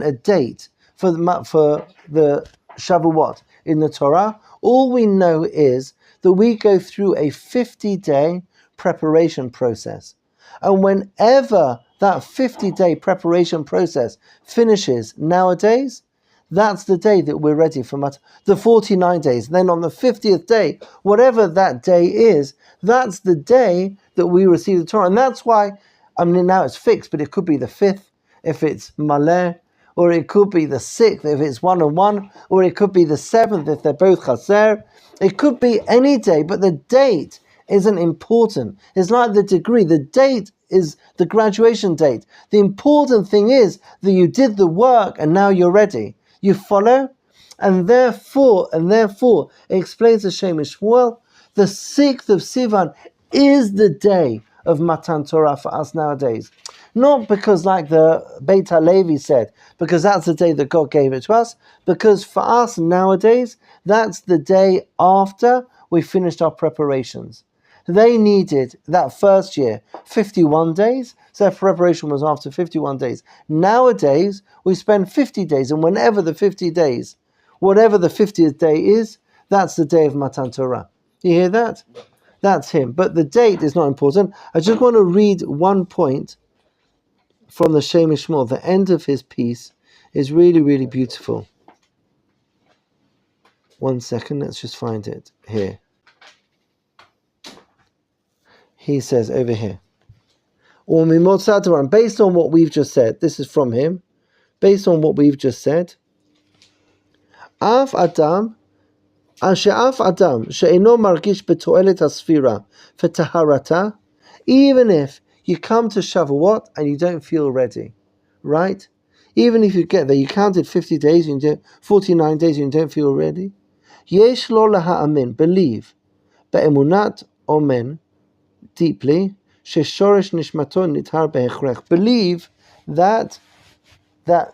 a date for the Shavuot in the Torah. All we know is that we go through a 50-day preparation process. And whenever that 50-day preparation process finishes nowadays, that's the day that we're ready for the 49 days. Then on the 50th day, whatever that day is, that's the day that we receive the Torah. And that's why, now it's fixed, but it could be the 5th if it's Maleh, or it could be the 6th if it's 1 and 1, or it could be the 7th if they're both Chaser. It could be any day, but the date isn't important. It's like the degree. The date is the graduation date. The important thing is that you did the work and now you're ready. You follow? And therefore, it explains the Shem Shmuel, the 6th of Sivan is the day of Matan Torah for us nowadays. Not because, like the Beit HaLevi said, because that's the day that God gave it to us, because for us nowadays, that's the day after we finished our preparations. They needed that first year 51 days, so their preparation was after 51 days. Nowadays, we spend 50 days, and whenever the 50 days, whatever the 50th day is, that's the day of Matan Torah. You hear that? That's him. But the date is not important. I just want to read one point from the Shem Shmuel. The end of his piece is really, really beautiful. 1 second, let's just find it here. He says over here, based on what we've just said, this is from him, based on what we've just said, Af Adam she'eno margish betoelet hasfira v'taharata, even if you come to Shavuot and you don't feel ready, right? Even if you get there, you counted 50 days, 49 days, and you don't feel ready. Yesh lo laha'amin, believe, be'emunat omen, deeply, sheshorish nishmaton nitar behechrech, believe that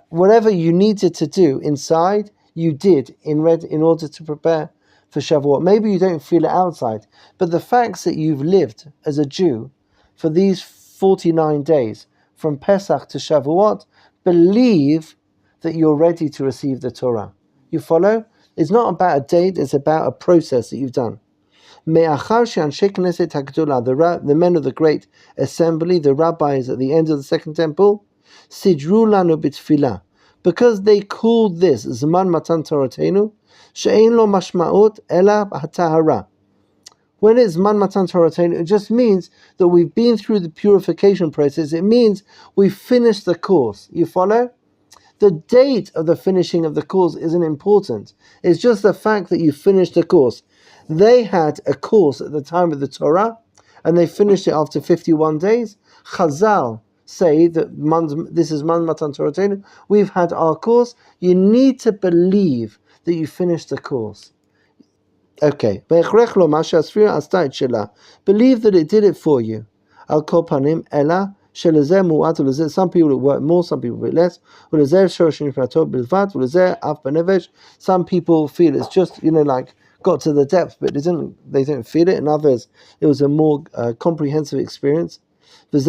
whatever you needed to do inside, you did in order to prepare for Shavuot. Maybe you don't feel it outside, but the facts that you've lived as a Jew for these 49 days, from Pesach to Shavuot, believe that you're ready to receive the Torah. You follow? It's not about a date, it's about a process that you've done. Me'achar she'anshe knesset hagdola, the men of the great assembly, the rabbis at the end of the second temple, sidru lanu b'tfilah, because they called this Zman Matan Toratenu, she'ein lo mashma'ot ela hatahara. When it's Zman Matan Toratenu, it just means that we've been through the purification process. It means we've finished the course. You follow? The date of the finishing of the course isn't important. It's just the fact that you finished the course. They had a course at the time of the Torah, and they finished it after 51 days. Chazal say that this is Man Matan Toratenu. We've had our course. You need to believe that you finished the course. Okay. Believe that it did it for you. Al kol panim ela. Some people work more, some people work less. Some people feel it's just, like got to the depth, but they didn't feel it. And others, it was a more comprehensive experience. Know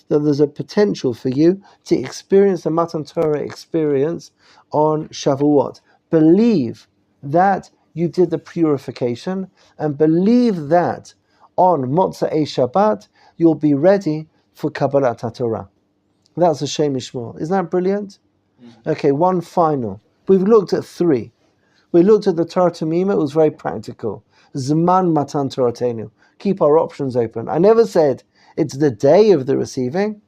that there's a potential for you to experience the Matan Torah experience on Shavuot. Believe that you did the purification, and believe that on Motzei Shabbat you'll be ready for Kabbalat Torah. That's a Shem Mishmor. Isn't that brilliant? Okay, one final. We've looked at three. We looked at the Torah Tamima. It was very practical. Zman Matan Toratenu. Keep our options open. I never said it's the day of the receiving,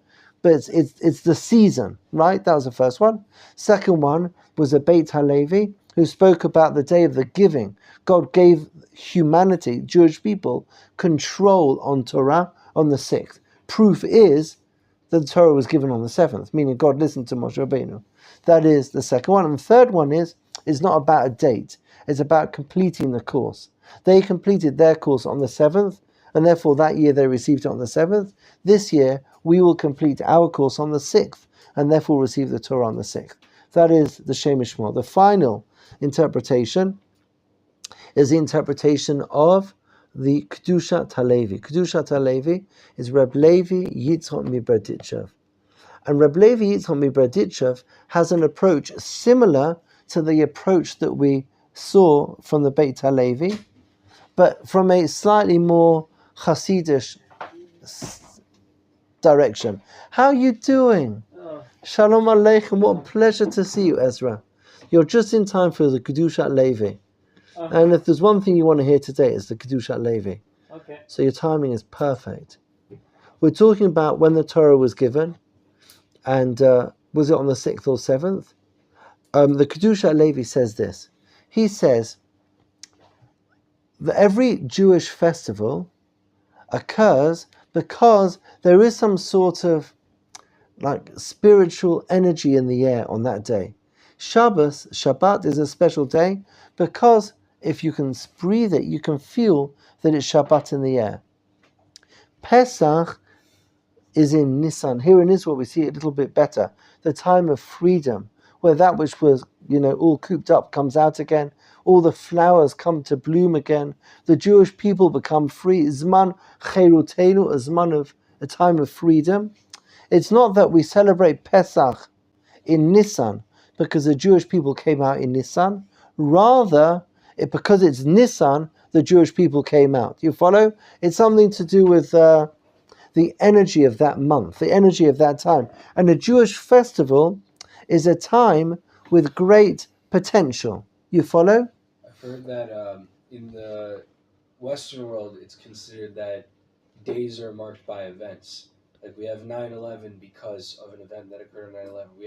but it's the season, right? That was the first one. Second one was a Beit HaLevi who spoke about the day of the giving. God gave humanity, Jewish people, control on Torah on the 6th. Proof is that the Torah was given on the 7th, meaning God listened to Moshe Rabbeinu. That is the second one. And the third one is not about a date. It's about completing the course. They completed their course on the 7th, and therefore that year they received it on the 7th. This year, we will complete our course on the 6th, and therefore receive the Torah on the 6th. That is the Shem Mishmor. The final interpretation is the interpretation of the Kedushat HaLevi. Kedushat HaLevi is Reb Levi Yitzchok Miberditchev. And Reb Levi Yitzchok Miberditchev has an approach similar to the approach that we saw from the Beit HaLevi, but from a slightly more Hasidish direction. How are you doing? Shalom Aleichem. What a pleasure to see you, Ezra. You're just in time for the Kedushat Levi. And if there's one thing you want to hear today, it's the Kedushat Levi. Okay. So your timing is perfect. We're talking about when the Torah was given, and was it on the 6th or 7th? The Kedushat Levi says this. He says that every Jewish festival occurs because there is some sort of spiritual energy in the air on that day. Shabbat is a special day because if you can breathe it, you can feel that it's Shabbat in the air. Pesach is in Nisan. Here in Israel we see it a little bit better. The time of freedom, where that which was, all cooped up comes out again. All the flowers come to bloom again. The Jewish people become free. Zman Cherutenu, a time of freedom. It's not that we celebrate Pesach in Nisan because the Jewish people came out in Nisan. Rather, because it's Nisan, the Jewish people came out. You follow? It's something to do with the energy of that month, the energy of that time. And a Jewish festival is a time with great potential. You follow? I've heard that in the Western world, it's considered that days are marked by events. Like we have 9/11 because of an event that occurred on 9/11. We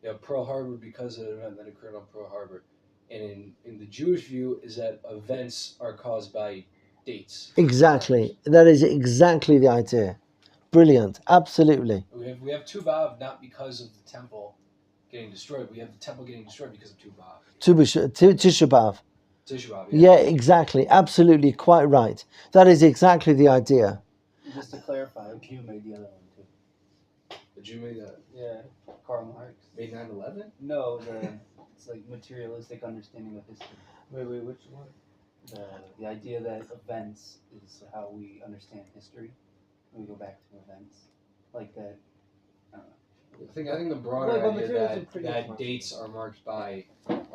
have Pearl Harbor because of an event that occurred on Pearl Harbor. And in the Jewish view is that events are caused by dates. Exactly. That is exactly the idea. Brilliant. Absolutely. We have Tu B'Av not because of the temple getting destroyed. We have the temple getting destroyed because of Tu B'Av. Tisha B'Av. Tisha B'Av, Yeah, exactly. Absolutely. Quite right. That is exactly the idea. Just to clarify, a Jew made the other one too. The Jew made that. Yeah, Karl Marx. Made 9/11? No, it's like materialistic understanding of history. Wait, which one? The idea that events is how we understand history. We go back to events like that. I don't know. I think the broader Well, idea materialism pretty that much. dates are marked by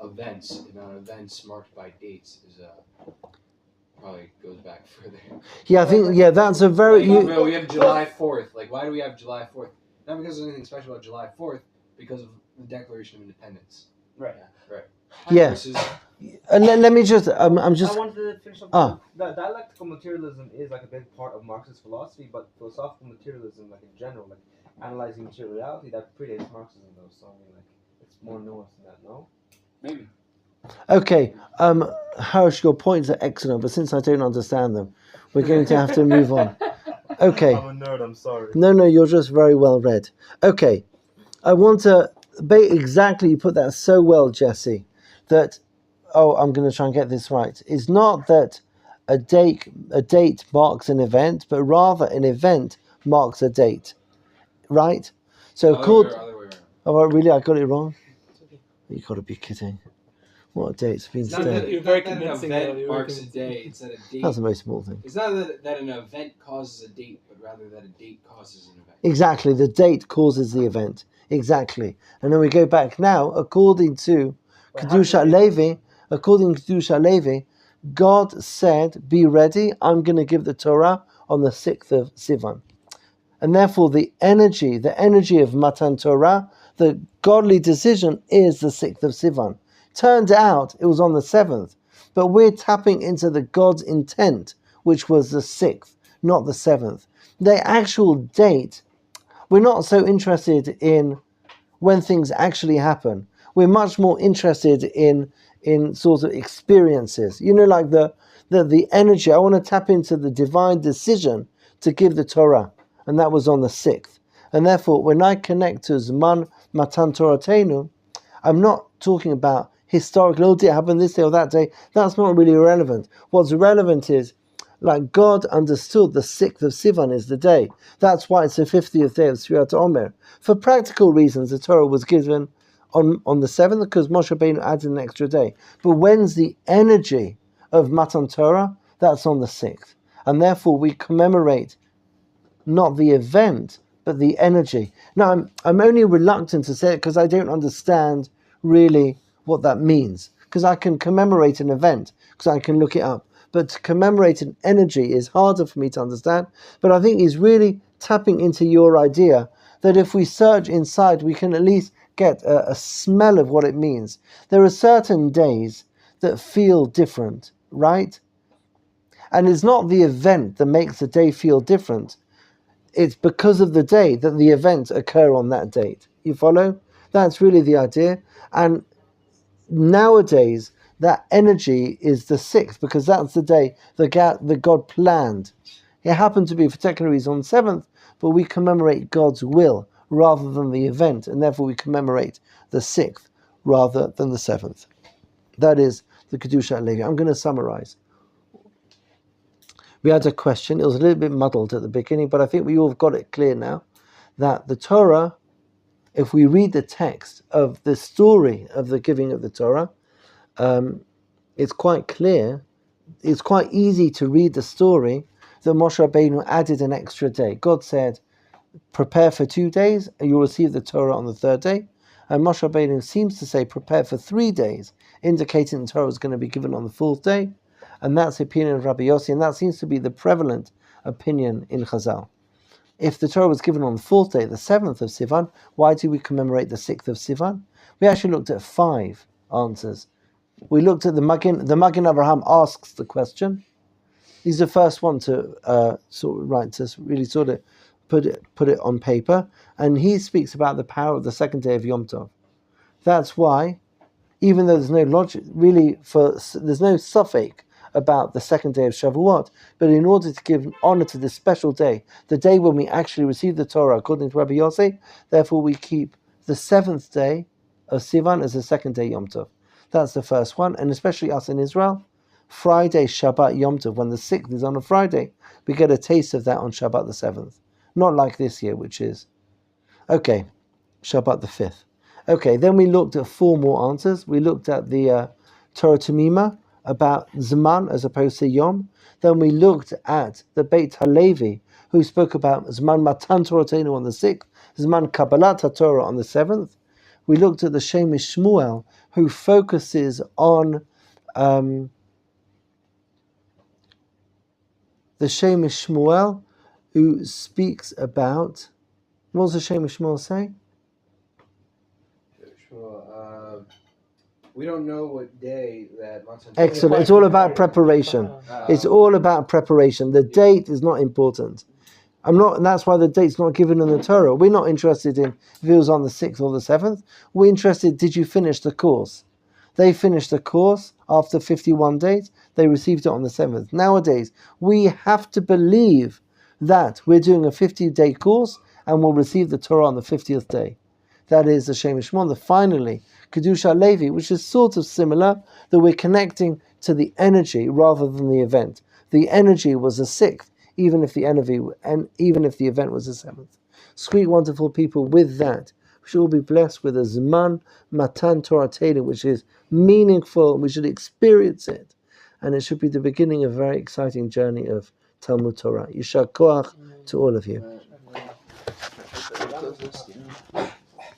events, and on events marked by dates is probably goes back further. Yeah, I think that's a very. Well, we have July 4th. Like, why do we have July 4th? Not because there's anything special about July 4th, because of the Declaration of Independence. Right. Yeah. Versus, And let me just. I'm I just. wanted to finish up. Ah. Dialectical materialism is like a big part of Marxist philosophy, but philosophical materialism, like in general, like analyzing materiality, that predates Marxism, though. So I mean, like, it's more nuanced than that. No. Maybe. Okay, Harish, your points are excellent, but since I don't understand them, we're going to have to move on. Okay. I'm a nerd. I'm sorry. No, you're just very well read. Okay, I want to exactly. You put that so well, Jesse. That I'm going to try and get this right. It's not that a date marks an event, but rather an event marks a date, right? So called. other way around. Oh, really? I got it wrong. You got to be kidding. What date's been It's not said? that, You're very not that an convincing, event though. marks a day. It's that a date. That's the most small thing. It's not that an event causes a date, but rather that a date causes an event. Exactly, the date causes the event. Exactly. And then we go back now, according to Kedushat Levi, God said, be ready, I'm going to give the Torah on the 6th of Sivan. And therefore the energy of Matan Torah, the godly decision is the 6th of Sivan. Turned out it was on the 7th, but we're tapping into the God's intent, which was the 6th, not the 7th. The actual date, we're not so interested in when things actually happen. We're much more interested in sort of experiences. You know, like the energy. I want to tap into the divine decision to give the Torah, and that was on the 6th. And therefore, when I connect to Zman Matan Toratenu, I'm not talking about historical, did it happen this day or that day? That's not really relevant. What's relevant is, like, God understood the 6th of Sivan is the day. That's why it's the 50th day of Sfirat Omer. For practical reasons, the Torah was given on the 7th because Moshe Rabbeinu added an extra day. But when's the energy of Matan Torah? That's on the 6th. And therefore we commemorate not the event, but the energy. Now, I'm only reluctant to say it because I don't understand really what that means. Because I can commemorate an event, because I can look it up. But to commemorate an energy is harder for me to understand. But I think he's really tapping into your idea that if we search inside, we can at least get a smell of what it means. There are certain days that feel different, right? And it's not the event that makes the day feel different. It's because of the day that the events occur on that date. You follow? That's really the idea. And nowadays, that energy is the 6th because that's the day that God planned. It happened to be for technical reasons on the 7th, but we commemorate God's will rather than the event, and therefore we commemorate the 6th rather than the 7th. That is the Kedushat Levi. I'm going to summarize. We had a question. It was a little bit muddled at the beginning, but I think we all have got it clear now that the Torah, if we read the text of the story of the giving of the Torah, it's quite clear, it's quite easy to read the story that Moshe Rabbeinu added an extra day. God said, prepare for 2 days and you'll receive the Torah on the 3rd day. And Moshe Rabbeinu seems to say prepare for 3 days, indicating the Torah is going to be given on the 4th day. And that's the opinion of Rabbi Yossi, and that seems to be the prevalent opinion in Chazal. If the Torah was given on the 4th day, the 7th of Sivan, why do we commemorate the 6th of Sivan? We actually looked at 5 answers. We looked at the Magen Abraham asks the question. He's the first one to really put it on paper, and he speaks about the power of the 2nd day of Yom Tov. That's why, even though there's no logic really there's no suffix about the 2nd day of Shavuot, but in order to give honor to this special day, the day when we actually receive the Torah, according to Rabbi Yossi, therefore we keep the 7th day of Sivan as the 2nd day Yom Tov. That's the first one, and especially us in Israel, Friday, Shabbat, Yom Tov, when the 6th is on a Friday, we get a taste of that on Shabbat the 7th. Not like this year, which is, okay, Shabbat the 5th. Okay, then we looked at 4 more answers. We looked at the Torah Tamima, about Zman as opposed to Yom. Then we looked at the Beit HaLevi, who spoke about Zman Matan Toratenu on the 6th, Zman Kabbalat HaTorah on the 7th. We looked at the Shemish Shmuel, who focuses on the Shemish Shmuel, who speaks about, what does the Shemish Shmuel say? Sure. We don't know what day that Matan. Excellent. It's all about preparation. It's all about preparation. The date is not important. And that's why the date's not given in the Torah. We're not interested in if it was on the 6th or the 7th. We're interested, did you finish the course? They finished the course after 51 days. They received it on the 7th. Nowadays, we have to believe that we're doing a 50-day course and we'll receive the Torah on the 50th day. That is the Shemish Shmuel. Finally, Kedusha Levi, which is sort of similar, that we're connecting to the energy rather than the event. The energy was the 6th, even if the event was the 7th. Sweet, wonderful people, with that, we should all be blessed with a Zman Matan Torah Teda, which is meaningful. We should experience it. And it should be the beginning of a very exciting journey of Talmud Torah. Yishar Koach to all of you.